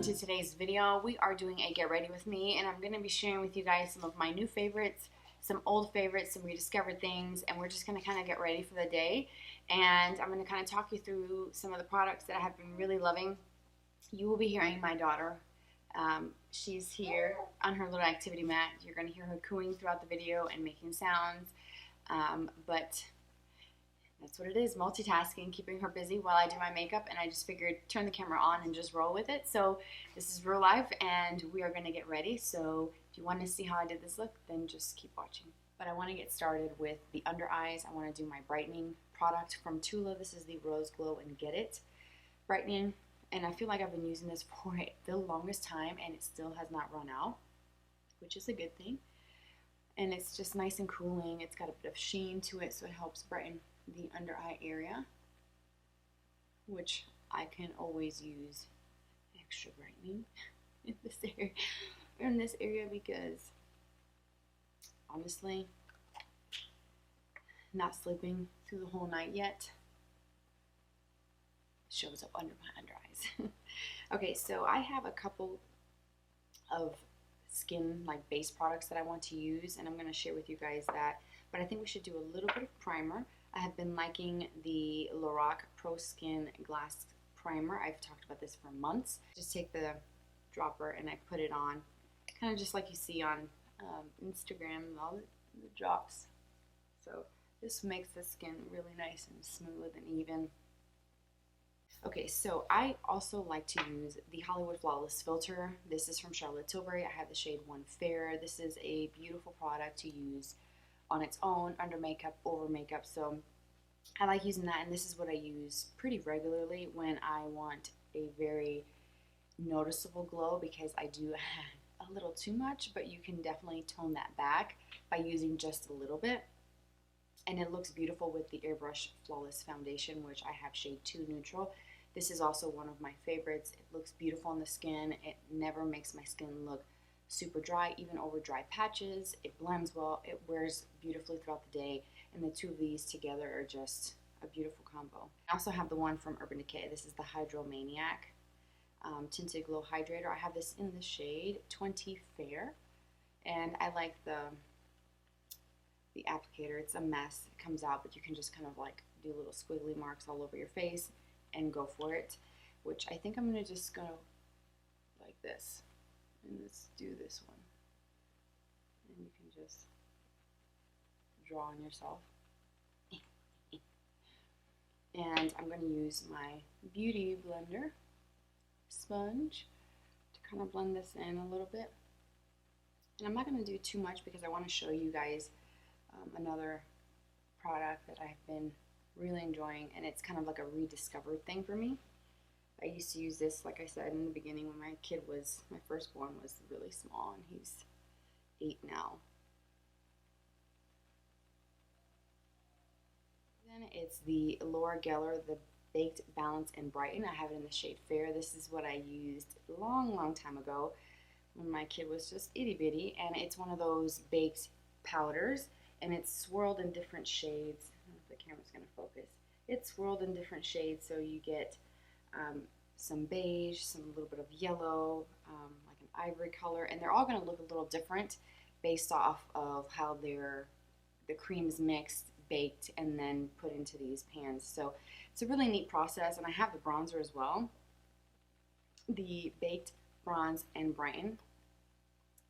welcome to today's video. We are doing a get ready with me, and I'm going to be sharing with you guys some of my new favorites, some old favorites, some rediscovered things, and we're just going to kind of get ready for the day. And I'm going to kind of talk you through some of the products that I have been really loving. You will be hearing my daughter. She's here on her little activity mat. You're going to hear her cooing throughout the video and making sounds, but that's what it is, multitasking, keeping her busy while I do my makeup, and I just figured turn the camera on and just roll with it. So this is real life, and we are going to get ready. So if you want to see how I did this look, then just keep watching. But I want to get started with the under eyes. I want to do my brightening product from Tula. This is the Rose Glow and Get It brightening, and I feel like I've been using this for the longest time, and it still has not run out, which is a good thing. And it's just nice and cooling. It's got a bit of sheen to it, so it helps brighten the under eye area, which I can always use extra brightening in this area because honestly, not sleeping through the whole night yet shows up under my under eyes. Okay, so I have a couple of skin like base products that I want to use, and I'm going to share with you guys that, but I think we should do a little bit of primer. I have been liking the LORAC Pro Skin Glass Primer. I've talked about this for months. Just take the dropper and I put it on, kind of just like you see on Instagram, all the drops. So this makes the skin really nice and smooth and even. Okay, so I also like to use the Hollywood Flawless filter. This is from Charlotte Tilbury. I have the shade 1 Fair. This is a beautiful product to use on its own, under makeup, over makeup. So I like using that, and this is what I use pretty regularly when I want a very noticeable glow, because I do have a little too much, but you can definitely tone that back by using just a little bit. And it looks beautiful with the Airbrush Flawless Foundation, which I have shade 2 Neutral. This is also one of my favorites. It looks beautiful on the skin. It never makes my skin look super dry, even over dry patches. It blends well, it wears beautifully throughout the day, and the two of these together are just a beautiful combo. I also have the one from Urban Decay. This is the Maniac Tinted Glow Hydrator. I have this in the shade 20 Fair, and I like the applicator. It's a mess, it comes out, but you can just kind of like do little squiggly marks all over your face and go for it, which I think I'm going to just go like this. And let's do this one. And you can just draw on yourself. And I'm going to use my Beauty Blender sponge to kind of blend this in a little bit. And I'm not going to do too much because I want to show you guys another product that I've been really enjoying, and it's kind of like a rediscovered thing for me. I used to use this, like I said in the beginning, when my firstborn was really small, and he's 8 now. Then it's the Laura Geller, the Baked Balance and Brighten. I have it in the shade Fair. This is what I used a long time ago when my kid was just itty bitty, and it's one of those baked powders, and it's swirled in different shades. I don't know if the camera's going to focus. It's swirled in different shades, so you get some beige, some little bit of yellow, like an ivory color, and they're all going to look a little different based off of how the cream is mixed, baked, and then put into these pans. So it's a really neat process, and I have the bronzer as well, the Baked Bronze and Brighten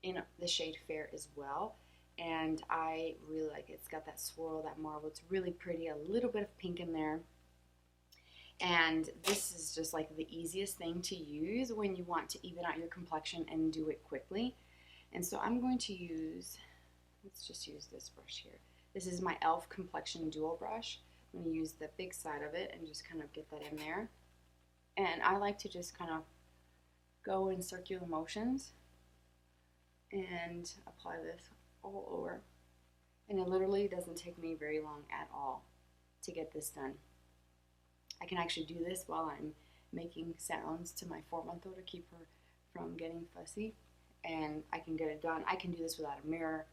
in the shade Fair as well, and I really like it. It's got that swirl, that marble. It's really pretty, a little bit of pink in there. And this is just like the easiest thing to use when you want to even out your complexion and do it quickly. And so I'm going to use, let's just use this brush here. This is my e.l.f. Complexion Dual Brush. I'm going to use the big side of it and just kind of get that in there. And I like to just kind of go in circular motions and apply this all over. And it literally doesn't take me very long at all to get this done. I can actually do this while I'm making sounds to my 4-month-old to keep her from getting fussy, and I can get it done. I can do this without a mirror.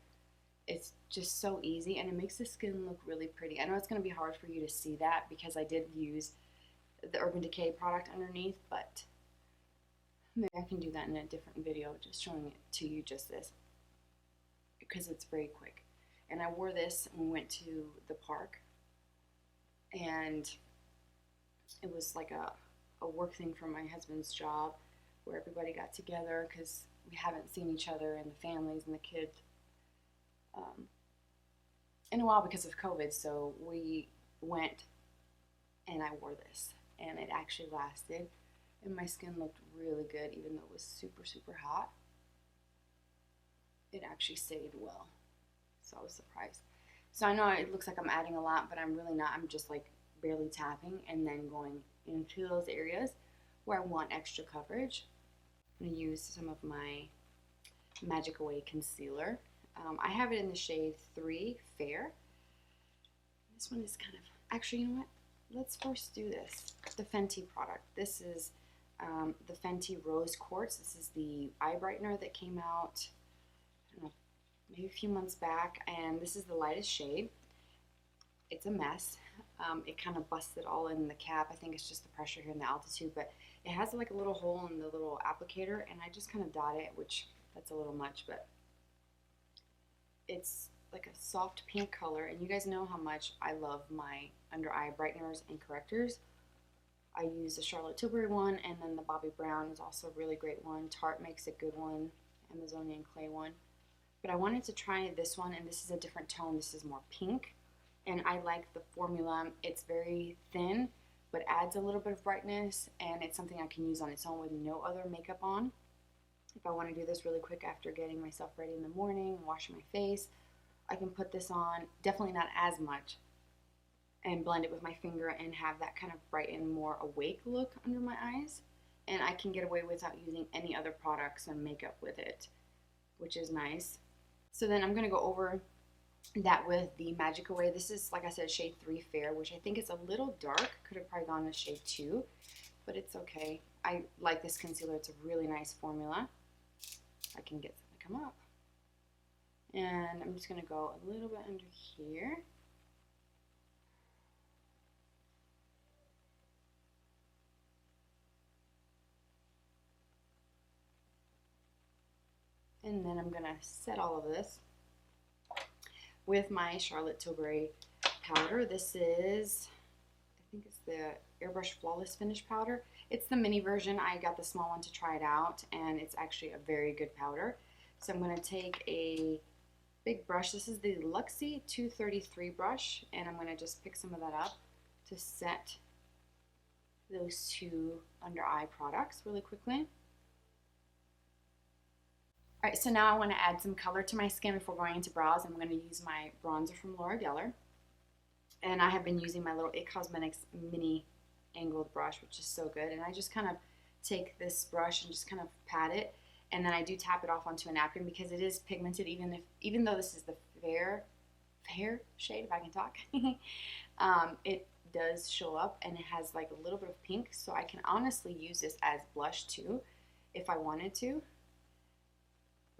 It's just so easy, and it makes the skin look really pretty. I know it's going to be hard for you to see that because I did use the Urban Decay product underneath, but Maybe I can do that in a different video, just showing it to you just this, because it's very quick. And I wore this when we went to the park, and it was like a work thing for my husband's job where everybody got together because we haven't seen each other and the families and the kids in a while because of COVID. So we went and I wore this, and it actually lasted, and my skin looked really good even though it was super, super hot. It actually stayed well, so I was surprised. So I know it looks like I'm adding a lot, but I'm really not. I'm just like barely tapping and then going into those areas where I want extra coverage. I'm going to use some of my Magic Away concealer. I have it in the shade 3 Fair. This one is kind of, actually, you know what? Let's first do this. The Fenty product. This is the Fenty Rose Quartz. This is the eye brightener that came out, I don't know, maybe a few months back, and this is the lightest shade. It's a mess. It kind of busted all in the cap. I think it's just the pressure here and the altitude, but it has like a little hole in the little applicator, and I just kind of dot it, which that's a little much, but it's like a soft pink color, and you guys know how much I love my under eye brighteners and correctors. I use the Charlotte Tilbury one, and then the Bobbi Brown is also a really great one. Tarte makes a good one, Amazonian Clay one. But I wanted to try this one, and this is a different tone. This is more pink, and I like the formula. It's very thin, but adds a little bit of brightness, and it's something I can use on its own with no other makeup on. If I want to do this really quick after getting myself ready in the morning, washing my face, I can put this on, definitely not as much, and blend it with my finger and have that kind of brighten, more awake look under my eyes. And I can get away without using any other products and makeup with it, which is nice. So then I'm going to go over that with the Magic Away. This is, like I said, shade 3 Fair, which I think is a little dark. Could have probably gone with shade 2, but it's okay. I like this concealer. It's a really nice formula. I can get some to come up. And I'm just going to go a little bit under here. And then I'm going to set all of this with my Charlotte Tilbury powder. This is, I think it's the Airbrush Flawless Finish powder. It's the mini version. I got the small one to try it out, and it's actually a very good powder. So I'm going to take a big brush. This is the Luxie 233 brush, and I'm going to just pick some of that up to set those two under eye products really quickly. Alright, so now I want to add some color to my skin before going into brows. I'm going to use my bronzer from Laura Geller. And I have been using my little It Cosmetics mini angled brush, which is so good. And I just kind of take this brush and just kind of pat it. And then I do tap it off onto a napkin because it is pigmented, even though this is the fair shade, if I can talk. It does show up, and it has like a little bit of pink. So I can honestly use this as blush too if I wanted to.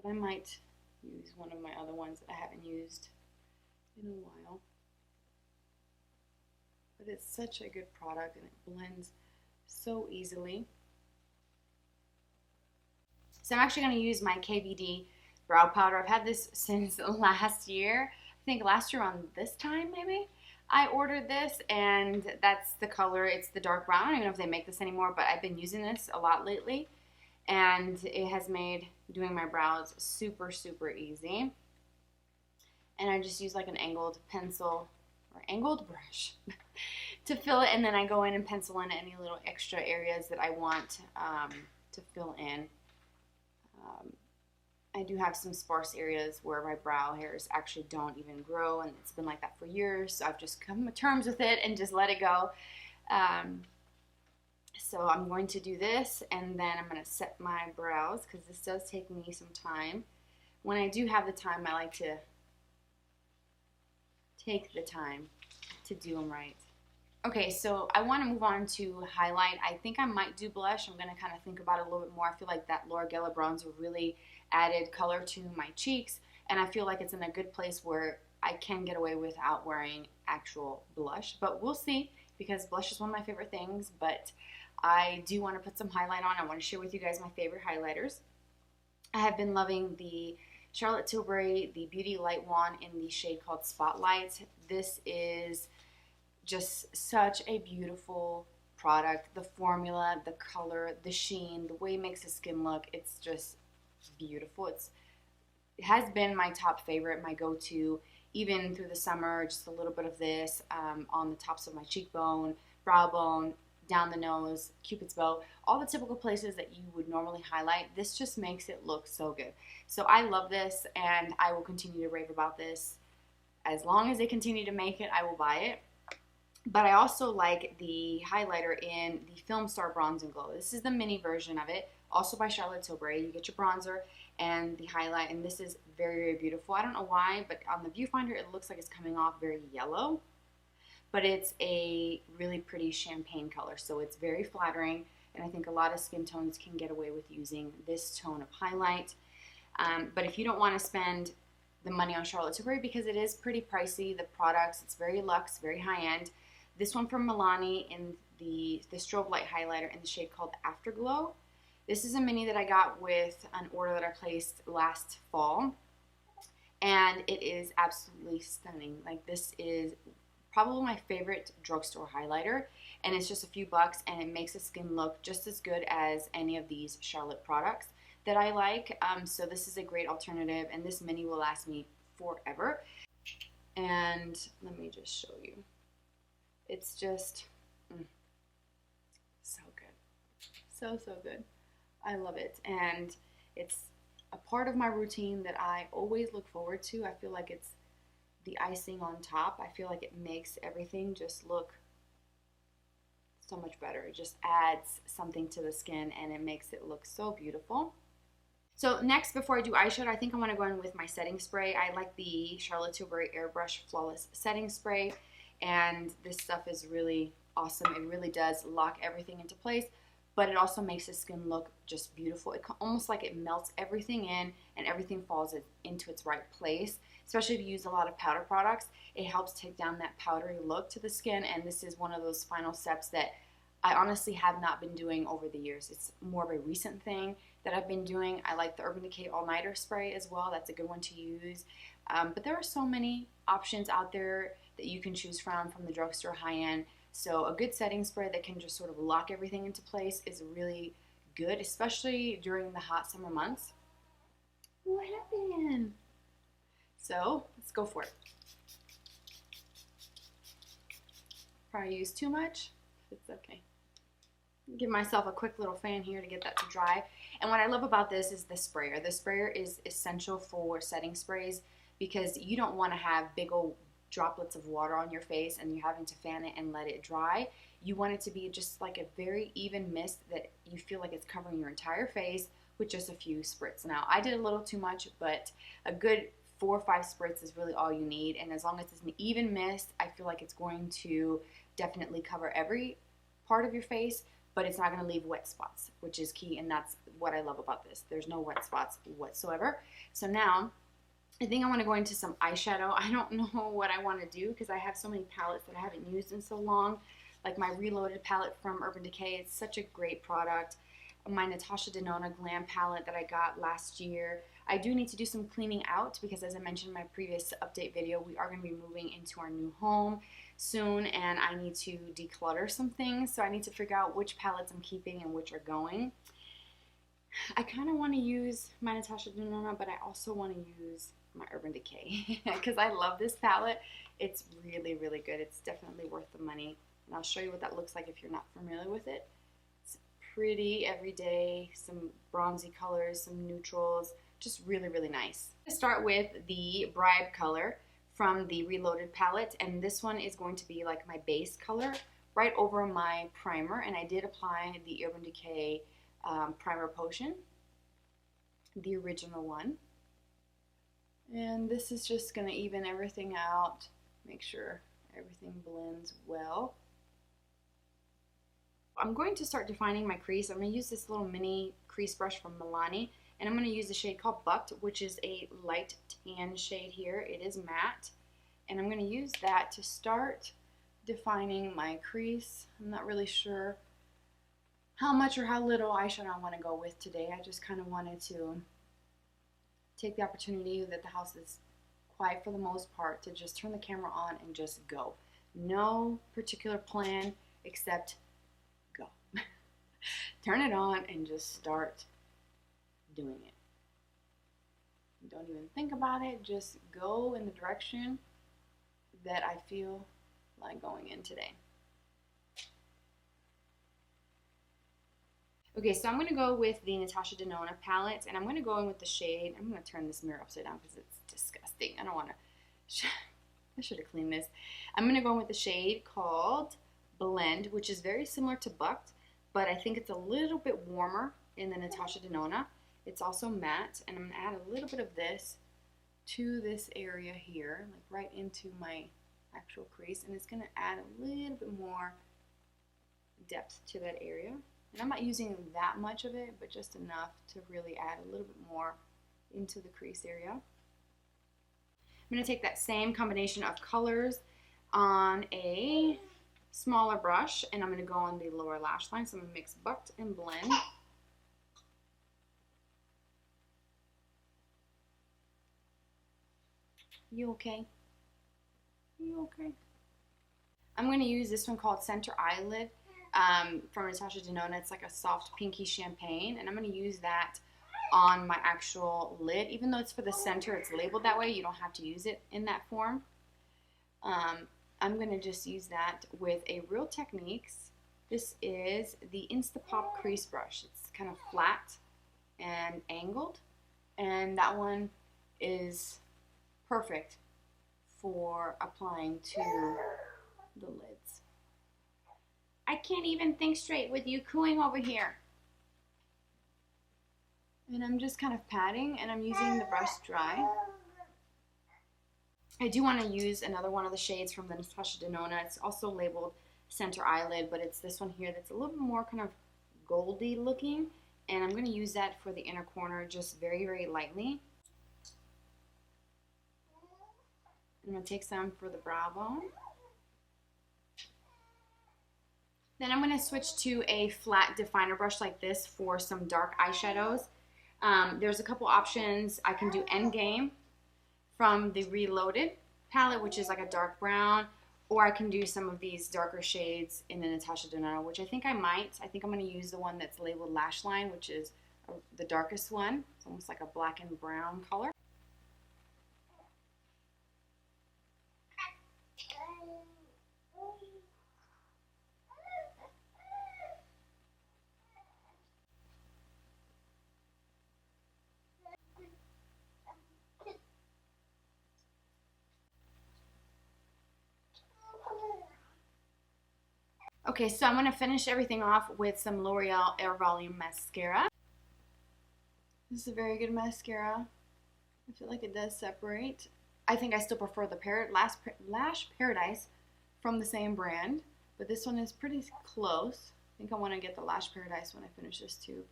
But I might use one of my other ones that I haven't used in a while. But it's such a good product, and it blends so easily. So I'm actually going to use my KVD Brow Powder. I've had this since last year. I think last year on this time maybe. I ordered this, and that's the color. It's the dark brown. I don't even know if they make this anymore, but I've been using this a lot lately. And it has made doing my brows super, super easy. And I just use like an angled pencil or angled brush to fill it. And then I go in and pencil in any little extra areas that I want to fill in. I do have some sparse areas where my brow hairs actually don't even grow, and it's been like that for years. So I've just come to terms with it and just let it go. So I'm going to do this, and then I'm going to set my brows because this does take me some time. When I do have the time, I like to take the time to do them right. Okay, so I want to move on to highlight. I think I might do blush. I'm going to kind of think about it a little bit more. I feel like that Laura Geller bronzer really added color to my cheeks, and I feel like it's in a good place where I can get away without wearing actual blush. But we'll see, because blush is one of my favorite things. But I do want to put some highlight on. I want to share with you guys my favorite highlighters. I have been loving the Charlotte Tilbury, the Beauty Light Wand in the shade called Spotlight. This is just such a beautiful product. The formula, the color, the sheen, the way it makes the skin look, it's just beautiful. It has been my top favorite, my go-to, even through the summer. Just a little bit of this on the tops of my cheekbone, brow bone, down the nose, Cupid's bow, all the typical places that you would normally highlight. This just makes it look so good. So I love this, and I will continue to rave about this. As long as they continue to make it, I will buy it. But I also like the highlighter in the Filmstar Bronze and Glow. This is the mini version of it, also by Charlotte Tilbury. You get your bronzer and the highlight, and this is very, very beautiful. I don't know why, but on the viewfinder, it looks like it's coming off very yellow. But it's a really pretty champagne color, so it's very flattering, and I think a lot of skin tones can get away with using this tone of highlight. But if you don't want to spend the money on Charlotte Tilbury, because it is pretty pricey, the products, it's very luxe, very high-end. This one from Milani in the strobe light highlighter in the shade called Afterglow. This is a mini that I got with an order that I placed last fall, and it is absolutely stunning. Like, this is probably my favorite drugstore highlighter, and it's just a few bucks, and it makes the skin look just as good as any of these Charlotte products that I like. So this is a great alternative, and this mini will last me forever. And let me just show you. It's just so good. So, so good. I love it. And it's a part of my routine that I always look forward to. I feel like it's the icing on top. I feel like it makes everything just look so much better. It just adds something to the skin, and it makes it look so beautiful. So next, before I do eyeshadow, I think I want to go in with my setting spray. I like the Charlotte Tilbury Airbrush Flawless Setting Spray, and this stuff is really awesome. It really does lock everything into place, but it also makes the skin look just beautiful. It almost like it melts everything in, and everything falls into its right place. Especially if you use a lot of powder products, it helps take down that powdery look to the skin, and this is one of those final steps that I honestly have not been doing over the years. It's more of a recent thing that I've been doing. I like the Urban Decay All Nighter Spray as well. That's a good one to use. But there are so many options out there that you can choose from the drugstore high-end. So a good setting spray that can just sort of lock everything into place is really good, especially during the hot summer months. What happened? So let's go for it. Probably use too much. It's okay. Give myself a quick little fan here to get that to dry. And what I love about this is the sprayer. The sprayer is essential for setting sprays because you don't want to have big old droplets of water on your face and you're having to fan it and let it dry. You want it to be just like a very even mist that you feel like it's covering your entire face with just a few spritz. Now, I did a little too much, but a good 4 or 5 spritz is really all you need. And as long as it's an even mist, I feel like it's going to definitely cover every part of your face, but it's not going to leave wet spots, which is key, and that's what I love about this. There's no wet spots whatsoever. So now, I think I want to go into some eyeshadow. I don't know what I want to do because I have so many palettes that I haven't used in so long. Like my Reloaded palette from Urban Decay. It's such a great product. My Natasha Denona Glam palette that I got last year. I do need to do some cleaning out because, as I mentioned in my previous update video, we are going to be moving into our new home soon, and I need to declutter some things. So I need to figure out which palettes I'm keeping and which are going. I kind of want to use my Natasha Denona, but I also want to use my Urban Decay because I love this palette. It's really, really good. It's definitely worth the money, and I'll show you what that looks like if you're not familiar with it. It's pretty everyday, some bronzy colors, some neutrals, just really, really nice. I'm going to start with the Bribe color from the Reloaded palette, and this one is going to be like my base color right over my primer, and I did apply the Urban Decay primer potion, the original one, and this is just going to even everything out, make sure everything blends well. I'm going to start defining my crease. I'm going to use this little mini crease brush from Milani, and I'm going to use the shade called Bucked, which is a light tan shade here. It is matte, and I'm going to use that to start defining my crease. I'm not really sure how much or how little eyeshadow I want to go with today. I just kind of wanted to take the opportunity that the house is quiet for the most part to just turn the camera on and just go. No particular plan except go. Turn it on and just start doing it. Don't even think about it. Just go in the direction that I feel like going in today. Okay, so I'm going to go with the Natasha Denona palette, and I'm going to go in with the shade. I'm going to turn this mirror upside down because it's disgusting. I don't want to. I should have cleaned this. I'm going to go in with the shade called Blend, which is very similar to Bucked, but I think it's a little bit warmer in the Natasha Denona. It's also matte, and I'm going to add a little bit of this to this area here, like right into my actual crease, and it's going to add a little bit more depth to that area. And I'm not using that much of it, but just enough to really add a little bit more into the crease area. I'm going to take that same combination of colors on a smaller brush, and I'm going to go on the lower lash line. So I'm going to mix Bucked and Blend. You okay? You okay? I'm going to use this one called Center Eyelid. From Natasha Denona. It's like a soft pinky champagne, and I'm going to use that on my actual lid. Even though it's for the center, it's labeled that way. You don't have to use it in that form. I'm going to just use that with a Real Techniques. This is the Instapop crease brush. It's kind of flat and angled, and that one is perfect for applying to the lids. I can't even think straight with you cooing over here. And I'm just kind of patting, and I'm using the brush dry. I do want to use another one of the shades from the Natasha Denona. It's also labeled Center Eyelid, but it's this one here that's a little bit more kind of goldy looking. And I'm going to use that for the inner corner just very, very lightly. I'm going to take some for the brow bone. Then I'm going to switch to a flat definer brush like this for some dark eyeshadows. There's a couple options. I can do Endgame from the Reloaded palette, which is like a dark brown, or I can do some of these darker shades in the Natasha Denona, which I think I might. I think I'm going to use the one that's labeled Lash Line, which is the darkest one. It's almost like a black and brown color. Okay, so I'm going to finish everything off with some L'Oreal Air Volume Mascara. This is a very good mascara. I feel like it does separate. I think I still prefer the Lash Paradise from the same brand, but this one is pretty close. I think I want to get the Lash Paradise when I finish this tube.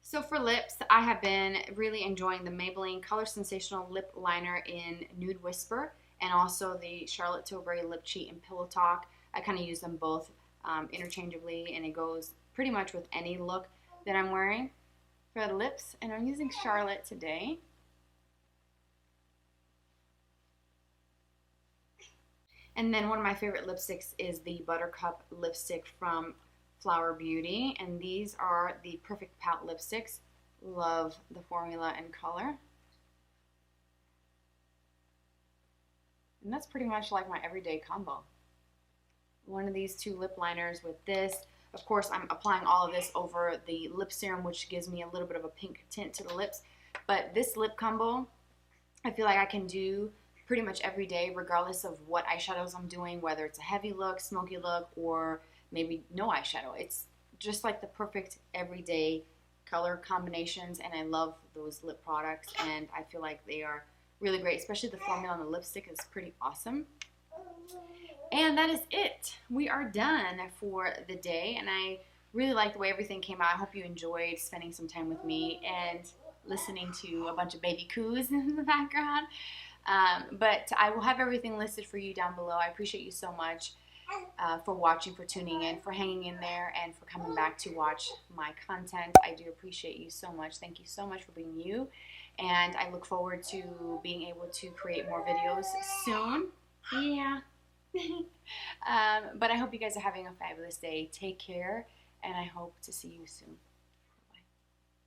So for lips, I have been really enjoying the Maybelline Color Sensational Lip Liner in Nude Whisper, and also the Charlotte Tilbury Lip Cheat in Pillow Talk. I kind of use them both interchangeably, and it goes pretty much with any look that I'm wearing for the lips. And I'm using Charlotte today. And then one of my favorite lipsticks is the Buttercup lipstick from Flower Beauty, and these are the Perfect Pout lipsticks. Love the formula and color. And that's pretty much like my everyday combo. One of these two lip liners with this. Of course, I'm applying all of this over the lip serum, which gives me a little bit of a pink tint to the lips. But this lip combo, I feel like I can do pretty much every day, regardless of what eyeshadows I'm doing, whether it's a heavy look, smoky look, or maybe no eyeshadow. It's just like the perfect everyday color combinations, and I love those lip products, and I feel like they are really great, especially the formula on the lipstick is pretty awesome. And that is it. We are done for the day, and I really like the way everything came out. I hope you enjoyed spending some time with me and listening to a bunch of baby coos in the background. But I will have everything listed for you down below. I appreciate you so much for watching, for tuning in, for hanging in there, and for coming back to watch my content. I do appreciate you so much. Thank you so much for being you. And I look forward to being able to create more videos soon. Yeah. But I hope you guys are having a fabulous day. Take care, and I hope to see you soon.